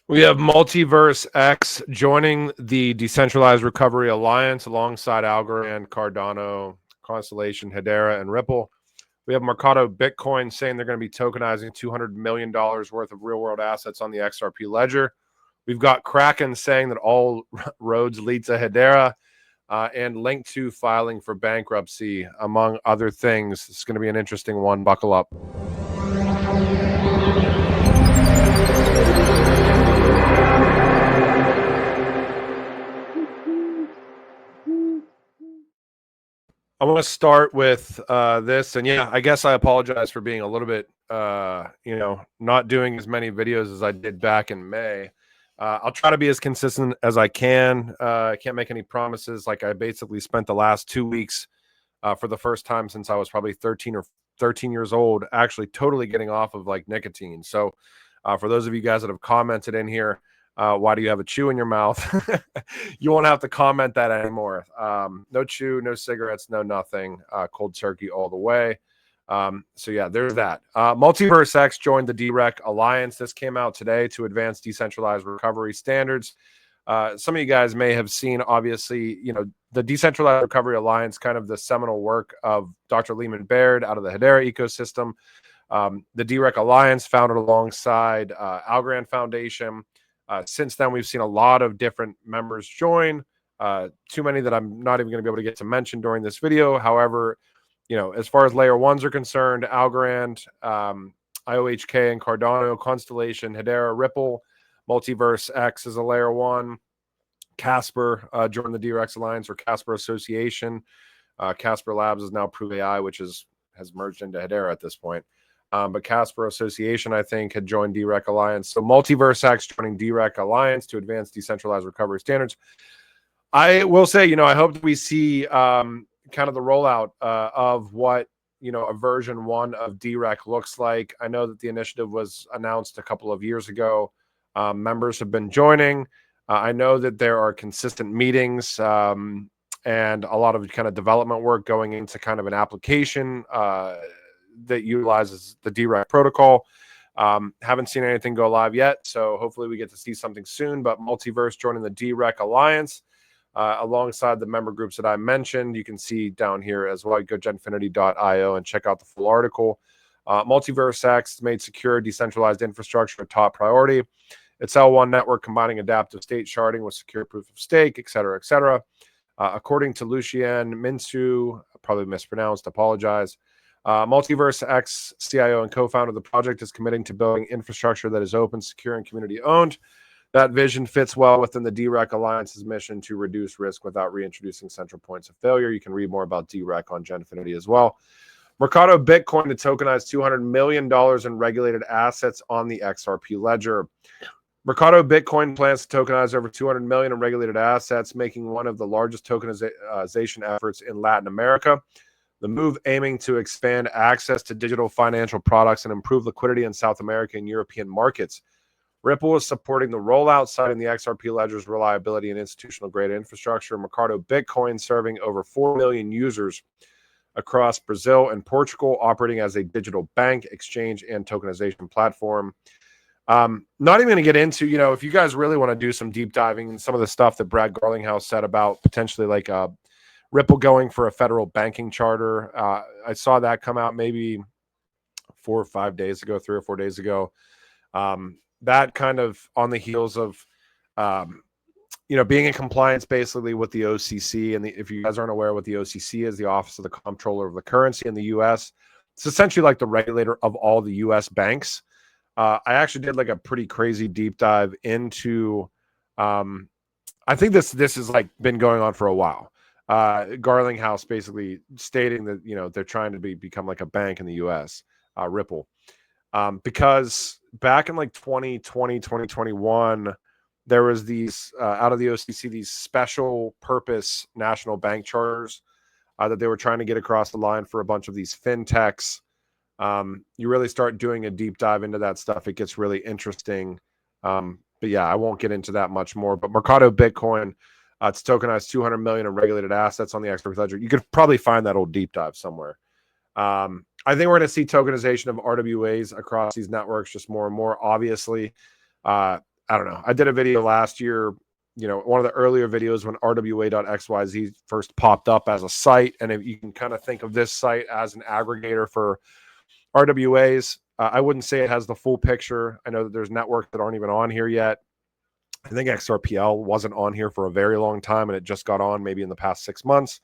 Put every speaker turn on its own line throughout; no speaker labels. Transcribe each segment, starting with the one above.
We have MultiversX joining the Decentralized Recovery Alliance alongside Algorand, Cardano, Constellation, Hedera, and Ripple. We have Mercado Bitcoin saying they're going to be tokenizing $200 million worth of real-world assets on the XRP Ledger. We've got Kraken saying that all roads lead to Hedera, and Linqto filing for bankruptcy, among other things. It's going to be an interesting one. Buckle up. I want to start with this, and yeah, I guess I apologize for being a little bit, not doing as many videos as I did back in May. I'll try to be as consistent as I can. I can't make any promises. Like, I basically spent the last 2 weeks for the first time since I was probably 13 years old, actually totally getting off of like nicotine. So for those of you guys that have commented in here, why do you have a chew in your mouth? You won't have to comment that anymore. No chew, no cigarettes, no nothing. Cold turkey all the way. So yeah, there's that. MultiversX joined the DeRec Alliance. This came out today to advance decentralized recovery standards. Some of you guys may have seen, obviously, the Decentralized Recovery Alliance, kind of the seminal work of Dr. Lehman Baird out of the Hedera ecosystem. The DeRec Alliance, founded alongside Algorand Foundation. Since then, we've seen a lot of different members join. Too many that I'm not even going to be able to get to mention during this video. However, as far as layer ones are concerned, Algorand, IOHK and Cardano, Constellation, Hedera, Ripple, MultiversX is a layer one. Casper joined the DeRec Alliance, or Casper Association. Casper Labs is now Prove AI, which has merged into Hedera at this point. But Casper Association, I think, had joined DeRec Alliance. So MultiversX joining DeRec Alliance to advance decentralized recovery standards. I will say, I hope that we see kind of the rollout of what, a version 1 of DeRec looks like. I know that the initiative was announced a couple of years ago. Members have been joining. I know that there are consistent meetings and a lot of kind of development work going into kind of an application that utilizes the DeRec protocol. Haven't seen anything go live yet, so hopefully we get to see something soon. But Multiverse joining the DeRec Alliance alongside the member groups that I mentioned. You can see down here as well. You go Genfinity.io and check out the full article. MultiversX made secure decentralized infrastructure a top priority. Its L1 network combining adaptive state sharding with secure proof of stake, et cetera, et cetera. According to Lucien Minsu, probably mispronounced, apologize. MultiversX CIO and co-founder of the project is committing to building infrastructure that is open, secure, and community-owned. That vision fits well within the DeRec Alliance's mission to reduce risk without reintroducing central points of failure. You can read more about DeRec on Genfinity as well. Mercado Bitcoin to tokenize $200 million in regulated assets on the XRP Ledger. Mercado Bitcoin plans to tokenize over $200 million in regulated assets, making one of the largest tokenization efforts in Latin America. The move aiming to expand access to digital financial products and improve liquidity in South American and European markets. Ripple is supporting the rollout, citing the XRP Ledger's reliability and institutional-grade infrastructure. Mercado Bitcoin serving over 4 million users across Brazil and Portugal, operating as a digital bank, exchange, and tokenization platform. Not even going to get into, if you guys really want to do some deep diving in some of the stuff that Brad Garlinghouse said about potentially like Ripple going for a federal banking charter. I saw that come out maybe 4 or 5 days ago, 3 or 4 days ago. That kind of on the heels of, being in compliance basically with the OCC. And if you guys aren't aware what the OCC is, the Office of the Comptroller of the Currency in the U.S., it's essentially like the regulator of all the U.S. banks. I actually did like a pretty crazy deep dive into, I think this has like been going on for a while. Garlinghouse basically stating that, they're trying to become like a bank in the U.S., Ripple. Because back in like 2020, 2021, there was these, out of the OCC, these special purpose national bank charters that they were trying to get across the line for a bunch of these fintechs. You really start doing a deep dive into that stuff, it gets really interesting. But yeah, I won't get into that much more. But Mercado Bitcoin, it's tokenized 200 million in regulated assets on the XRP Ledger. You could probably find that old deep dive somewhere. I think we're going to see tokenization of RWAs across these networks just more and more. Obviously, I don't know. I did a video last year, one of the earlier videos when RWA.xyz first popped up as a site. And if you can kind of think of this site as an aggregator for RWAs. I wouldn't say it has the full picture. I know that there's networks that aren't even on here yet. I think XRPL wasn't on here for a very long time, and it just got on maybe in the past 6 months.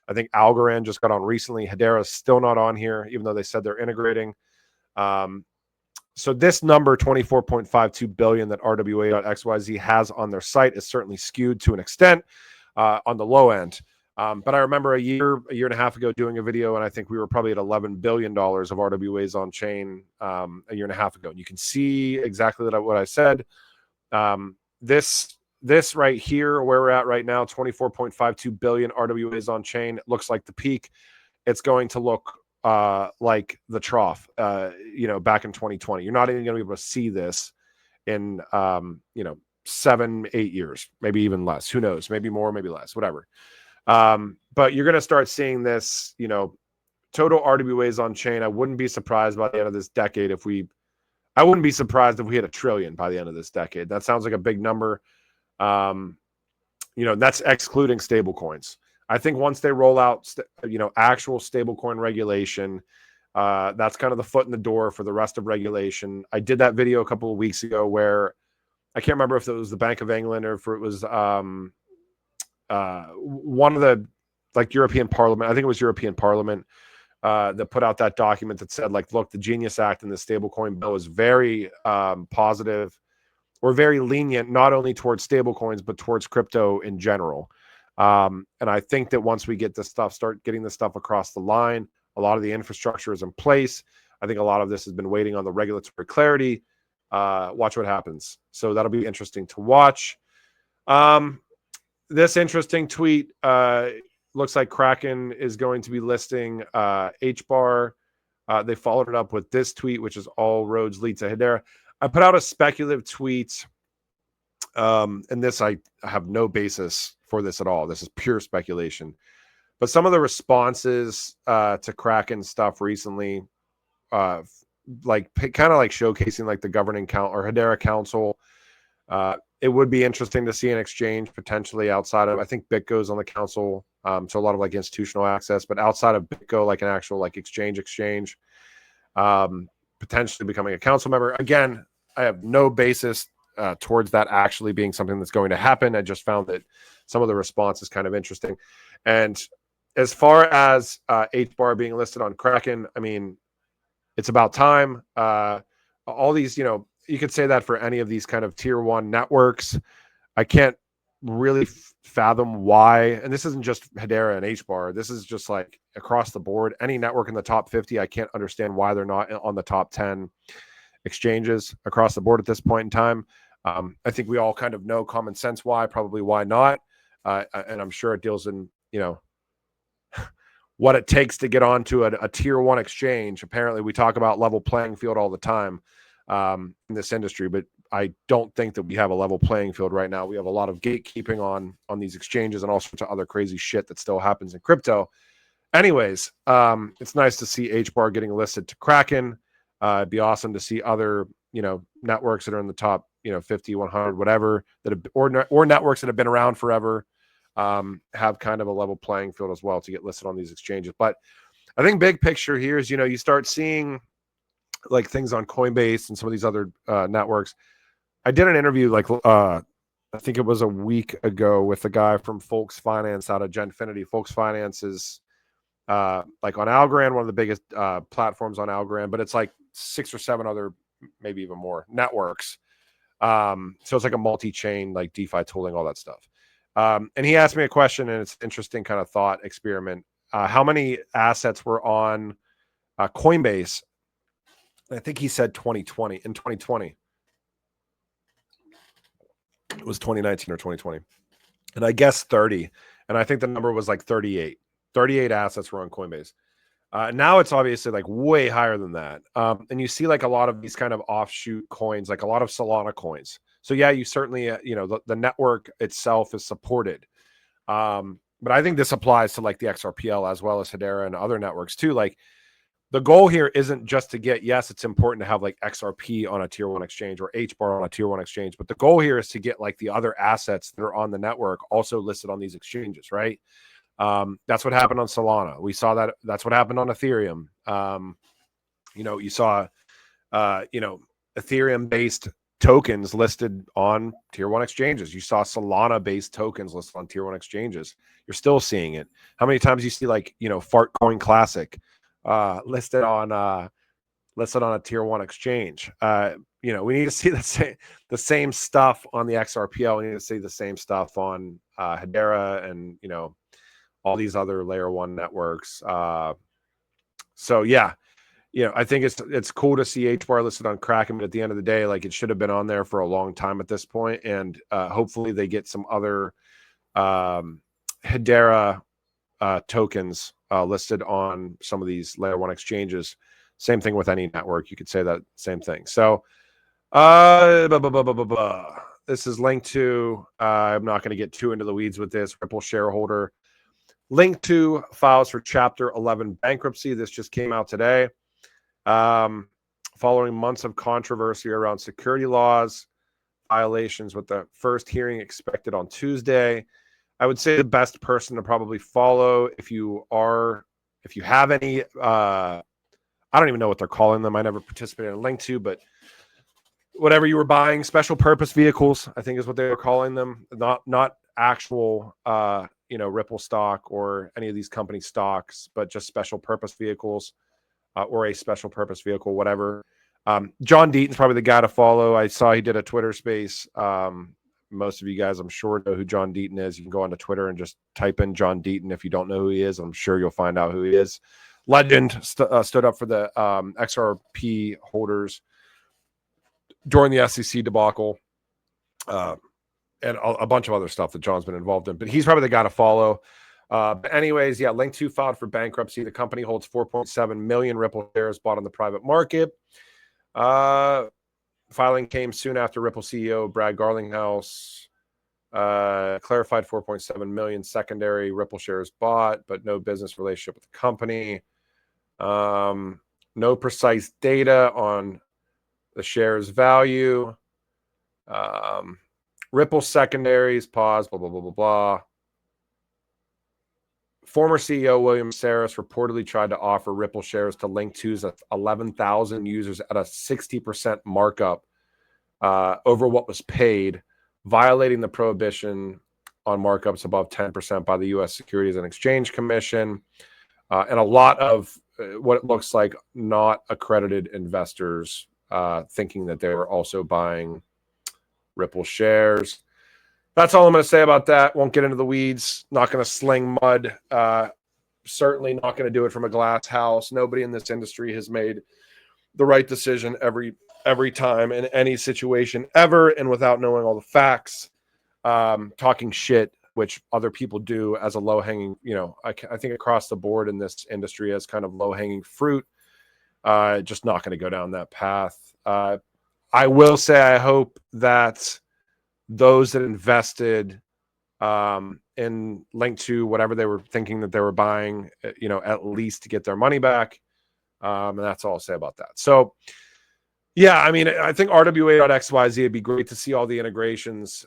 I think Algorand just got on recently. Hedera is still not on here, even though they said they're integrating. So this number, 24.52 billion that RWA.xyz has on their site, is certainly skewed to an extent on the low end. But I remember a year and a half ago doing a video, and I think we were probably at $11 billion of RWAs on chain a year and a half ago. And you can see exactly what I said. This right here, where we're at right now, 24.52 billion RWAs on chain, looks like the peak. It's going to look like the trough, back in 2020. You're not even going to be able to see this in, 7-8 years, maybe even less. Who knows? Maybe more, maybe less, whatever. But you're going to start seeing this, total RWAs on chain. I wouldn't be surprised by the end of this decade I wouldn't be surprised if we hit $1 trillion by the end of this decade. That sounds like a big number. That's excluding stable coins. I think once they roll out, actual stablecoin regulation, that's kind of the foot in the door for the rest of regulation. I did that video a couple of weeks ago where I can't remember if it was the Bank of England or if it was one of the European Parliament. I think it was European Parliament that put out that document that said, look, the Genius Act and the stablecoin bill is very positive or very lenient, not only towards stablecoins, but towards crypto in general. And I think that once we start getting this stuff across the line, a lot of the infrastructure is in place. I think a lot of this has been waiting on the regulatory clarity. Watch what happens. So that'll be interesting to watch. This interesting tweet, looks like Kraken is going to be listing HBAR. They followed it up with this tweet, which is all roads lead to Hedera. I put out a speculative tweet, and this, I have no basis for this at all. This is pure speculation. But some of the responses to Kraken stuff recently, kind of showcasing the governing council or Hedera council. It would be interesting to see an exchange potentially outside of, I think BitGo's on the council. So a lot of institutional access, but outside of BitGo, an actual exchange, potentially becoming a council member. Again, I have no basis towards that actually being something that's going to happen. I just found that some of the response is kind of interesting. And as far as HBAR being listed on Kraken, I mean, it's about time. All these, you could say that for any of these kind of tier one networks. I can't really fathom why, and this isn't just Hedera and HBAR. This is just across the board. Any network in the top 50, I can't understand why they're not on the top 10 exchanges across the board at this point in time. I think we all kind of know common sense why, probably why not. And I'm sure it deals in, what it takes to get onto a tier one exchange. Apparently we talk about level playing field all the time in this industry, but I don't think that we have a level playing field right now. We have a lot of gatekeeping on these exchanges and all sorts of other crazy shit that still happens in crypto. Anyways, it's nice to see HBAR getting listed to Kraken. It'd be awesome to see other, networks that are in the top, 50, 100, whatever, that have, or networks that have been around forever, have kind of a level playing field as well to get listed on these exchanges. But I think big picture here is, you start seeing things on Coinbase and some of these other networks. I did an interview I think it was a week ago with a guy from Folks Finance out of Genfinity. Folks Finance is on Algorand, one of the biggest platforms on Algorand, but it's 6 or 7 other, maybe even more networks. So it's a multi-chain, DeFi tooling, all that stuff. And he asked me a question, and it's an interesting kind of thought experiment. How many assets were on Coinbase? I think he said 2020. In 2020. It was 2019 or 2020. And I guess 30. And I think the number was 38. 38 assets were on Coinbase. Now it's obviously way higher than that. And you see a lot of these kind of offshoot coins, a lot of Solana coins. So yeah, you certainly, the network itself is supported. But I think this applies to the XRPL as well as Hedera and other networks too. the goal here isn't just to get, yes, it's important to have like XRP on a tier 1 exchange or HBAR on a tier 1 exchange, but the goal here is to get like the other assets that are on the network also listed on these exchanges, right? That's what happened on Solana. We saw that. That's what happened on Ethereum. You saw, Ethereum based tokens listed on tier 1 exchanges. You saw Solana based tokens listed on tier 1 exchanges. You're still seeing it. How many times you see like, Fart Coin Classic listed on a tier 1 exchange? We need to see the same stuff on the XRPL. We need to see the same stuff on Hedera and all these other layer 1 networks. So yeah, I think it's cool to see HBAR listed on Kraken, but at the end of the day, like, it should have been on there for a long time at this point, and hopefully they get some other Hedera tokens listed on some of these layer 1 exchanges. Same thing with any network. You could say that same thing. So this is Linqto. I'm not going to get too into the weeds with this. Ripple shareholder. Linqto files for Chapter 11 bankruptcy. This just came out today. Following months of controversy around security laws violations, with the first hearing expected on Tuesday. I would say the best person to probably follow if you have any, I don't even know what they're calling them. I never participated in Linqto, but whatever you were buying, special purpose vehicles, I think is what they were calling them. Not actual, Ripple stock or any of these company stocks, but just special purpose vehicles, or a special purpose vehicle, whatever. John Deaton's probably the guy to follow. I saw he did a Twitter space. Most of you guys, I'm sure, know who John Deaton is. You can go onto Twitter and just type in John Deaton. If you don't know who he is, I'm sure you'll find out who he is. Legend stood up for the XRP holders during the SEC debacle, and a bunch of other stuff that John's been involved in. But he's probably the guy to follow. But anyways, yeah, Linqto filed for bankruptcy. The company holds 4.7 million Ripple shares bought on the private market. Filing came soon after Ripple CEO Brad Garlinghouse clarified 4.7 million secondary Ripple shares bought, but no business relationship with the company. No precise data on the shares value. Ripple secondaries, pause, blah, blah, blah, blah, blah. Former CEO William Saris reportedly tried to offer Ripple shares to Linqto's 11,000 users at a 60% markup over what was paid, violating the prohibition on markups above 10% by the U.S. Securities and Exchange Commission, and a lot of what it looks like not accredited investors thinking that they were also buying Ripple shares. That's all I'm going to say about that. Won't get into the weeds. Not going to sling mud. Certainly not going to do it from a glass house. Nobody in this industry has made the right decision every time in any situation ever, and without knowing all the facts. Talking shit, which other people do as a low-hanging, I think across the board in this industry as kind of low-hanging fruit. Just not going to go down that path. I will say I hope that those that invested in Linqto, whatever they were thinking that they were buying, at least to get their money back. And that's all I'll say about that. So, yeah, I mean, I think RWA.xyz, it'd be great to see all the integrations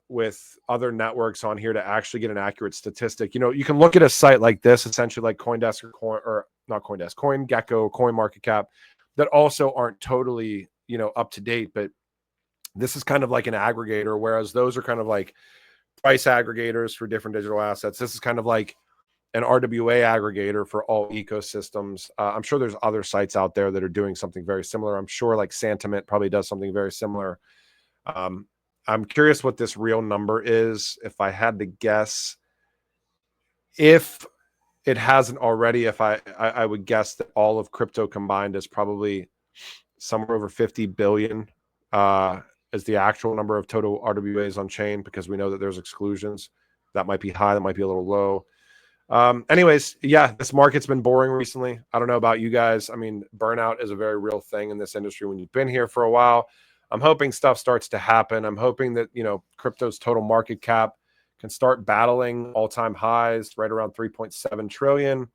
with other networks on here to actually get an accurate statistic. You can look at a site like this, essentially like CoinDesk or not CoinDesk, CoinGecko, CoinMarketCap, that also aren't totally, up to date, but this is kind of like an aggregator, whereas those are kind of like price aggregators for different digital assets. This is kind of like an RWA aggregator for all ecosystems. I'm sure there's other sites out there that are doing something very similar. I'm sure like Santiment probably does something very similar. I'm curious what this real number is. If I had to guess, if it hasn't already, if I would guess that all of crypto combined is probably somewhere over 50 billion is the actual number of total RWAs on chain, because we know that there's exclusions. That might be high, that might be a little low. Anyways, yeah, this market's been boring recently. I don't know about you guys. I mean, burnout is a very real thing in this industry when you've been here for a while. I'm hoping stuff starts to happen. I'm hoping that, crypto's total market cap can start battling all-time highs right around 3.7 trillion.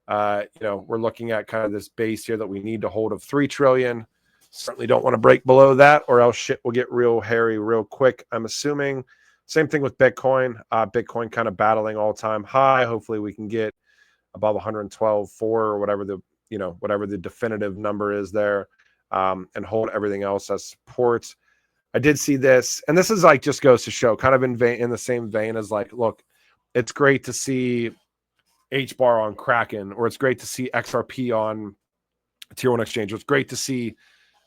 You know, we're looking at kind of this base here that we need to hold of 3 trillion. Certainly don't want to break below that, or else shit will get real hairy real quick, I'm assuming. Same thing with Bitcoin. Bitcoin kind of battling all-time high. Hopefully we can get above 112.4 or whatever the, you know, whatever the definitive number is there, and hold everything else as support. I did see this, and this is like, just goes to show, kind of in the same vein as like, look, it's great to see HBAR on Kraken, or it's great to see XRP on tier 1 exchange. It's great to see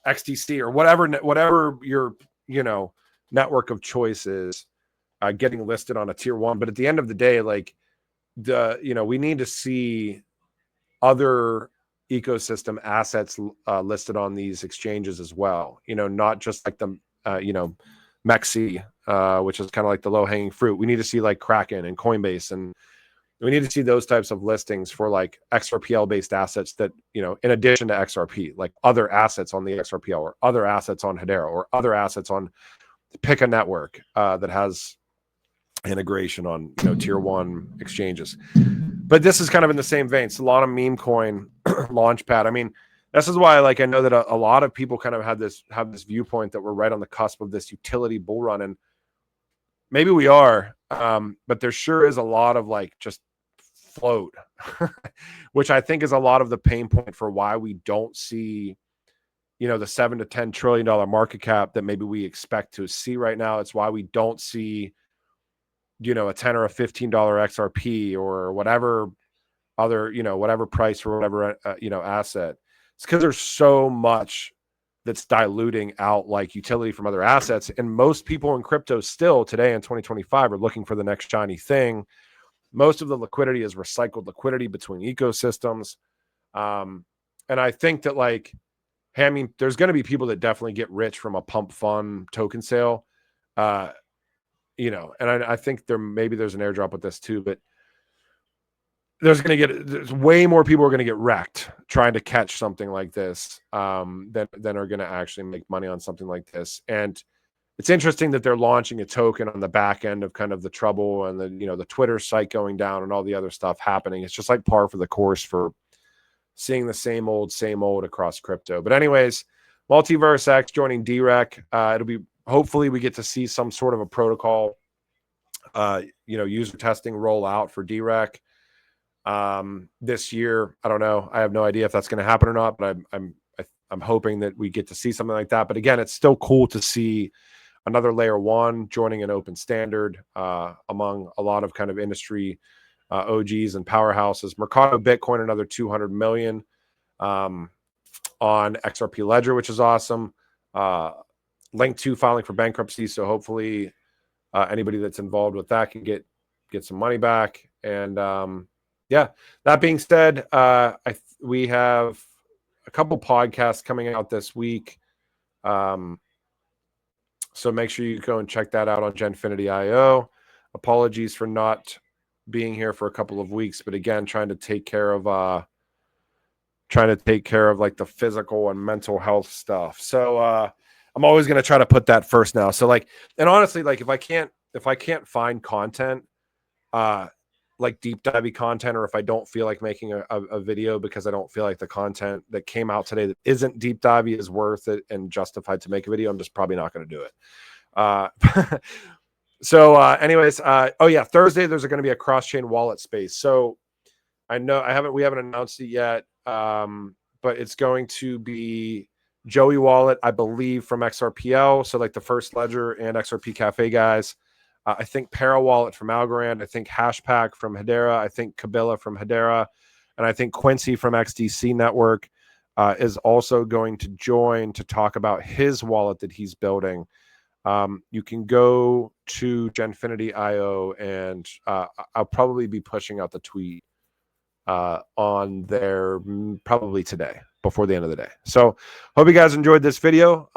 XDC or whatever your, you know, network of choice is, getting listed on a tier 1. But at the end of the day, like, you know, we need to see other ecosystem assets listed on these exchanges as well. You know, not just like the you know, Mexi, which is kind of like the low hanging fruit. We need to see like Kraken and Coinbase, and we need to see those types of listings for like XRPL based assets that, you know, in addition to XRP, like other assets on the XRPL, or other assets on Hedera, or other assets on, pick a network that has integration on, you know, tier 1 exchanges. But this is kind of in the same vein. Solana meme coin launchpad. I mean, this is why, like, I know that a lot of people kind of have this viewpoint that we're right on the cusp of this utility bull run, and maybe we are, but there sure is a lot of like just float, which I think is a lot of the pain point for why we don't see, you know, the $7 to $10 trillion market cap that maybe we expect to see right now. It's why we don't see, you know, a $10 or a $15 XRP or whatever other, you know, whatever price for whatever, you know, asset. It's because there's so much that's diluting out like utility from other assets. And most people in crypto still today in 2025 are looking for the next shiny thing. Most of the liquidity is recycled liquidity between ecosystems. And I think that, like, hey, I mean, there's going to be people that definitely get rich from a pump fund token sale. You know, and I think maybe there's an airdrop with this too, but there's way more people are going to get wrecked trying to catch something like this than are going to actually make money on something like this. And it's interesting that they're launching a token on the back end of kind of the trouble and the, you know, the Twitter site going down and all the other stuff happening. It's just like par for the course for seeing the same old across crypto. But anyways, MultiversX joining DeRec. It'll be, hopefully we get to see some sort of a protocol, you know, user testing roll out for DeRec this year. I don't know. I have no idea if that's going to happen or not, but I'm hoping that we get to see something like that. But again, it's still cool to see another layer 1 joining an open standard among a lot of kind of industry OGs and powerhouses. Mercado Bitcoin, another 200 million on XRP Ledger, which is awesome. Linqto filing for bankruptcy, so hopefully anybody that's involved with that can get some money back. And yeah, that being said, we have a couple podcasts coming out this week. So make sure you go and check that out on Genfinity IO. Apologies for not being here for a couple of weeks, but again, trying to take care of like the physical and mental health stuff. So I'm always going to try to put that first now. So like, and honestly, like if I can't find content, like deep divey content, or if I don't feel like making a video because I don't feel like the content that came out today that isn't deep divey is worth it and justified to make a video, I'm just probably not going to do it. So anyways, oh yeah, Thursday there's going to be a cross-chain wallet space. So I know we haven't announced it yet, but it's going to be Joey Wallet, I believe, from XRPL. So like the First Ledger and XRP Cafe guys. I think Para Wallet from Algorand. I think Hashpack from Hedera. I think Kabila from Hedera. And I think Quincy from XDC Network is also going to join to talk about his wallet that he's building. You can go to Genfinity IO, and I'll probably be pushing out the tweet on there probably today before the end of the day. So hope you guys enjoyed this video,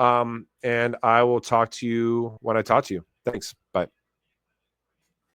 and I will talk to you when I talk to you. Thanks. Bye.